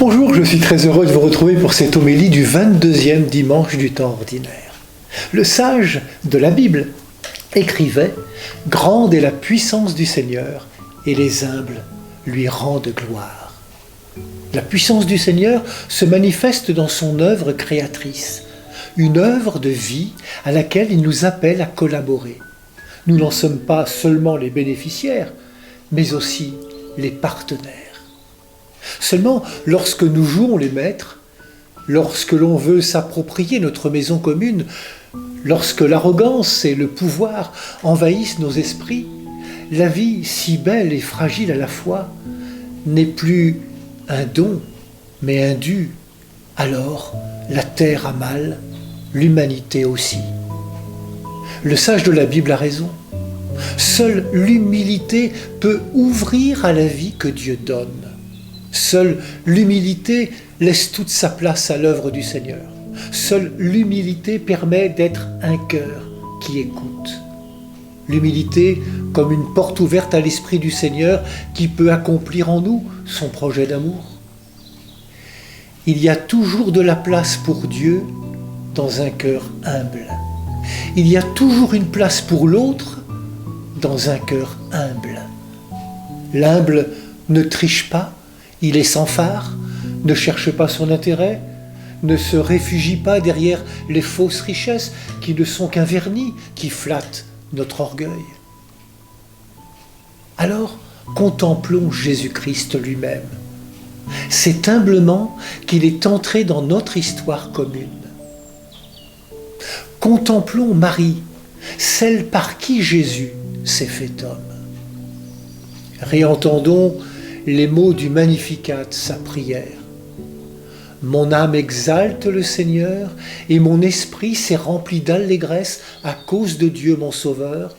Bonjour, je suis très heureux de vous retrouver pour cette homélie du 22e dimanche du temps ordinaire. Le sage de la Bible écrivait « Grande est la puissance du Seigneur, et les humbles lui rendent gloire ». La puissance du Seigneur se manifeste dans son œuvre créatrice, une œuvre de vie à laquelle il nous appelle à collaborer. Nous n'en sommes pas seulement les bénéficiaires, mais aussi les partenaires. Seulement, lorsque nous jouons les maîtres, lorsque l'on veut s'approprier notre maison commune, lorsque l'arrogance et le pouvoir envahissent nos esprits, la vie si belle et fragile à la fois n'est plus un don, mais un dû. Alors, la terre a mal, l'humanité aussi. Le sage de la Bible a raison. Seule l'humilité peut ouvrir à la vie que Dieu donne. Seule l'humilité laisse toute sa place à l'œuvre du Seigneur. Seule l'humilité permet d'être un cœur qui écoute. L'humilité comme une porte ouverte à l'Esprit du Seigneur qui peut accomplir en nous son projet d'amour. Il y a toujours de la place pour Dieu dans un cœur humble. Il y a toujours une place pour l'autre dans un cœur humble. L'humble ne triche pas, il est sans phare, ne cherche pas son intérêt, ne se réfugie pas derrière les fausses richesses qui ne sont qu'un vernis qui flatte notre orgueil. Alors, contemplons Jésus-Christ lui-même. C'est humblement qu'il est entré dans notre histoire commune. Contemplons Marie, celle par qui Jésus s'est fait homme. Réentendons les mots du Magnificat, sa prière. Mon âme exalte le Seigneur et mon esprit s'est rempli d'allégresse à cause de Dieu mon Sauveur,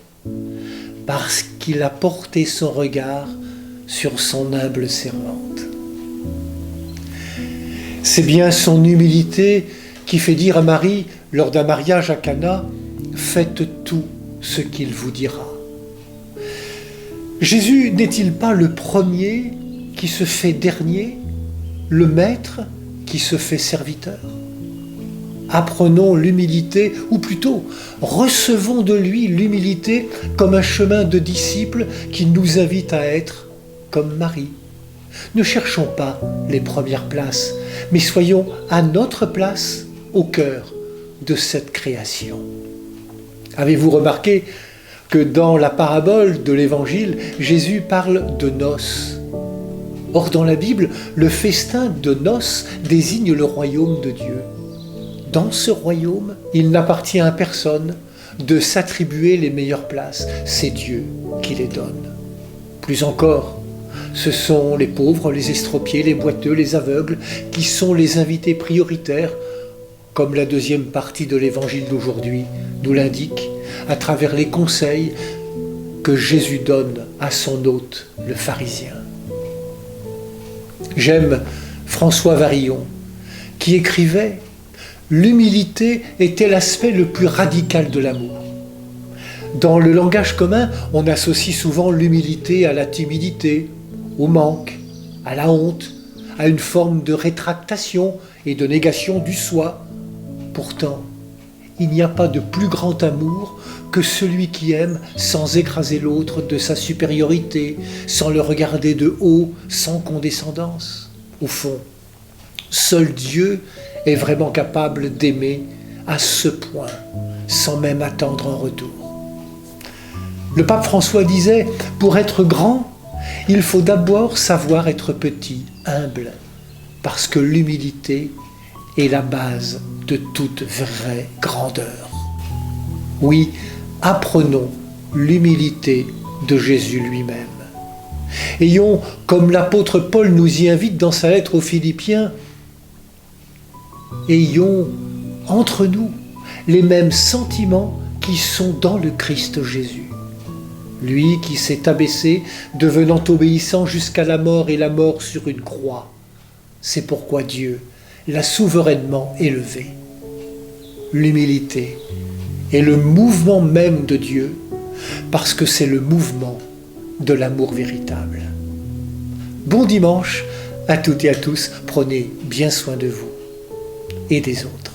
parce qu'il a porté son regard sur son humble servante. C'est bien son humilité qui fait dire à Marie, lors d'un mariage à Cana, « Faites tout ce qu'il vous dira ». Jésus n'est-il pas le premier qui se fait dernier, le maître qui se fait serviteur? Apprenons l'humilité, ou plutôt, recevons de lui l'humilité comme un chemin de disciple qui nous invite à être comme Marie. Ne cherchons pas les premières places, mais soyons à notre place au cœur de cette création. Avez-vous remarqué que dans la parabole de l'Évangile, Jésus parle de noces? Or, dans la Bible, le festin de noces désigne le royaume de Dieu. Dans ce royaume, il n'appartient à personne de s'attribuer les meilleures places. C'est Dieu qui les donne. Plus encore, ce sont les pauvres, les estropiés, les boiteux, les aveugles qui sont les invités prioritaires, comme la deuxième partie de l'Évangile d'aujourd'hui nous l'indique, à travers les conseils que Jésus donne à son hôte, le pharisien. J'aime François Varillon, qui écrivait « L'humilité était l'aspect le plus radical de l'amour ». Dans le langage commun, on associe souvent l'humilité à la timidité, au manque, à la honte, à une forme de rétractation et de négation du soi. Pourtant, il n'y a pas de plus grand amour que celui qui aime sans écraser l'autre de sa supériorité, sans le regarder de haut, sans condescendance. Au fond, seul Dieu est vraiment capable d'aimer à ce point, sans même attendre un retour. Le pape François disait, pour être grand, il faut d'abord savoir être petit, humble, parce que l'humilité est la base de toute vraie grandeur. Oui, apprenons l'humilité de Jésus lui-même. Ayons, comme l'apôtre Paul nous y invite dans sa lettre aux Philippiens, ayons entre nous les mêmes sentiments qui sont dans le Christ Jésus. Lui qui s'est abaissé, devenant obéissant jusqu'à la mort et la mort sur une croix. C'est pourquoi Dieu l'a souverainement élevé. L'humilité est le mouvement même de Dieu, parce que c'est le mouvement de l'amour véritable. Bon dimanche À toutes et à tous, prenez bien soin de vous et des autres.